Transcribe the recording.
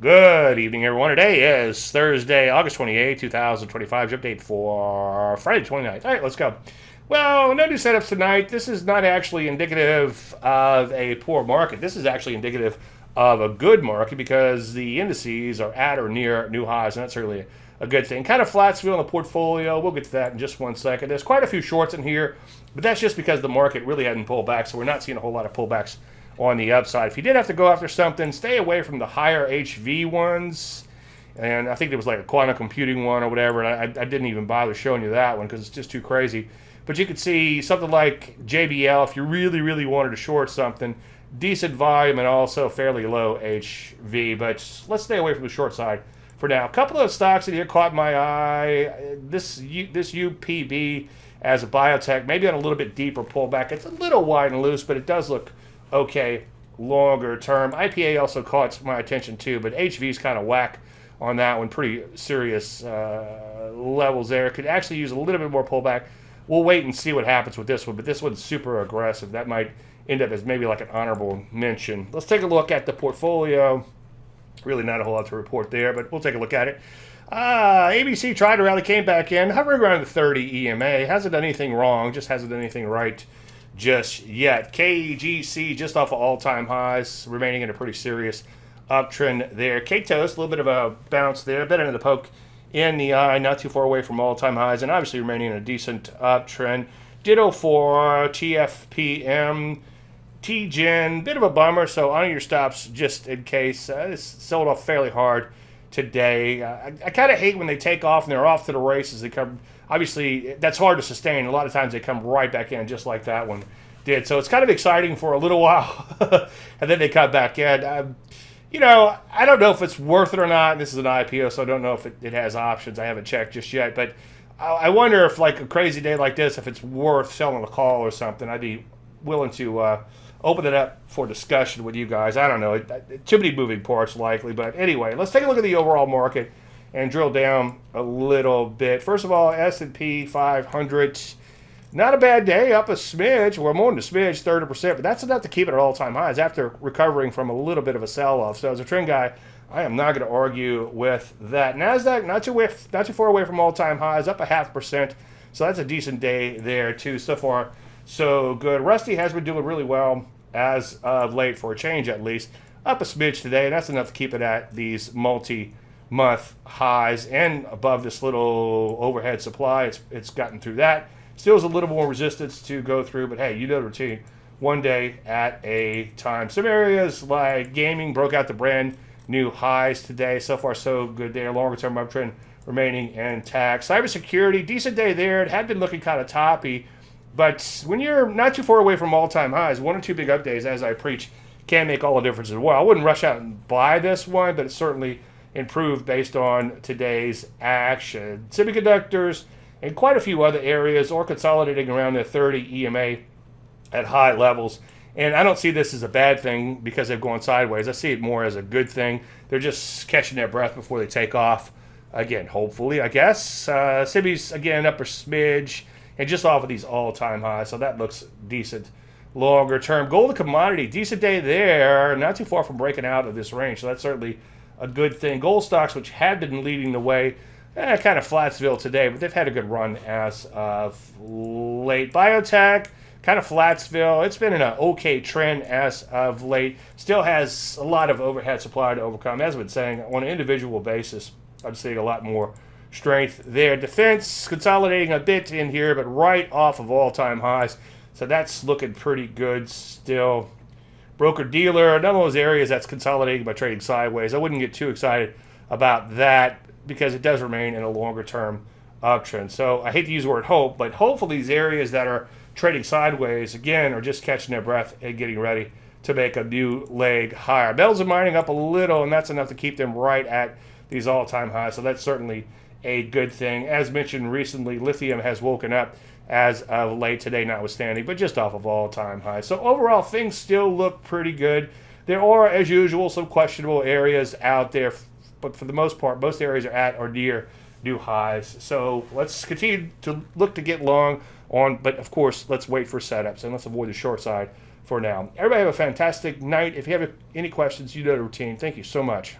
Good evening, everyone. Today is Thursday, August 28th, 2025. Update for Friday 29th. All right, let's go. Well, no new setups tonight. This is not actually indicative of a poor market. This is actually indicative of a good market because the indices are at or near new highs, and that's certainly a good thing. Kind of flat feel in the portfolio. We'll get to that in just 1 second. There's quite a few shorts in here, but that's just because the market really hadn't pulled back, so we're not seeing a whole lot of pullbacks on the upside. If you did have to go after something, stay away from the higher HV ones. And I think there was like a quantum computing one or whatever, and I didn't even bother showing you that one because it's just too crazy. But you could see something like JBL if you really, really wanted to short something. Decent volume and also fairly low HV, but let's stay away from the short side for now. A couple of stocks in here caught my eye. This UPB as a biotech, maybe on a little bit deeper pullback. It's a little wide and loose, but it does look okay longer term. IPA also caught my attention too, but HV's kind of whack on that one. Pretty serious levels there. Could actually use a little bit more pullback. We'll wait and see what happens with this one, but this one's super aggressive. That might end up as maybe like an honorable mention. Let's take a look at the portfolio. Really not a whole lot to report there, but we'll take a look at it. ABC tried to rally, came back in, hovering around the 30 EMA. Hasn't done anything wrong, just hasn't done anything right just yet. KGC just off of all-time highs, remaining in a pretty serious uptrend there. KTOS, a little bit of a bounce there, a bit into the poke in the eye, not too far away from all-time highs, and obviously remaining in a decent uptrend. Ditto for TFPM, TGen, bit of a bummer, so honor your stops just in case. This sold off fairly hard today. I kind of hate when they take off and they're off to the races. They come, obviously, that's hard to sustain. A lot of times they come right back in, just like that one did. So it's kind of exciting for a little while, and then they cut back in. I don't know if it's worth it or not. This is an IPO, so I don't know if it has options. I haven't checked just yet, but I wonder if, like a crazy day like this, if it's worth selling a call or something. I'd be willing to open it up for discussion with you guys. I don't know. Too many moving parts likely. But anyway, let's take a look at the overall market and drill down a little bit. First of all, S&P 500. Not a bad day, up a smidge. Well, more than a smidge, 30%. But that's enough to keep it at all-time highs after recovering from a little bit of a sell-off. So as a trend guy, I am not going to argue with that. NASDAQ, not too far away from all-time highs, up a 0.5%. So that's a decent day there, too. So far, so good. Rusty has been doing really well as of late, for a change at least. Up a smidge today, and that's enough to keep it at these multi-month highs and above this little overhead supply. It's gotten through that. Still has a little more resistance to go through, but hey, you know the routine. One day at a time. Some areas like gaming broke out the brand new highs today. So far, so good there. Longer term uptrend remaining intact. Cybersecurity, decent day there. It had been looking kind of toppy. But when you're not too far away from all-time highs, 1 or 2 big up days, as I preach, can make all the difference as well. I wouldn't rush out and buy this one, but it's certainly improved based on today's action. Semiconductors and quite a few other areas are consolidating around their 30 EMA at high levels. And I don't see this as a bad thing because they've gone sideways. I see it more as a good thing. They're just catching their breath before they take off. Again, hopefully, I guess. Sibby's, again, upper smidge. And just off of these all-time highs, so that looks decent longer term. Gold and commodity, decent day there, not too far from breaking out of this range, so that's certainly a good thing. Gold stocks, which had been leading the way, kind of flatsville today, but they've had a good run as of late. Biotech, kind of flatsville. It's been in an okay trend as of late. Still has a lot of overhead supply to overcome. As I've been saying, on an individual basis, I'm seeing a lot more strength there. Defense consolidating a bit in here, but right off of all-time highs. So that's looking pretty good still. Broker-dealer, none of those areas that's consolidating by trading sideways. I wouldn't get too excited about that because it does remain in a longer-term uptrend. So I hate to use the word hope, but hopefully these areas that are trading sideways, again, are just catching their breath and getting ready to make a new leg higher. Metals and mining up a little, and that's enough to keep them right at these all-time highs. So that's certainly a good thing. As mentioned recently, lithium has woken up as of late today, notwithstanding, but just off of all-time highs. So overall, things still look pretty good. There are, as usual, some questionable areas out there, but for the most part, most areas are at or near new highs. So let's continue to look to get long on, but of course, let's wait for setups and let's avoid the short side for now. Everybody have a fantastic night. If you have any questions, you know the routine. Thank you so much.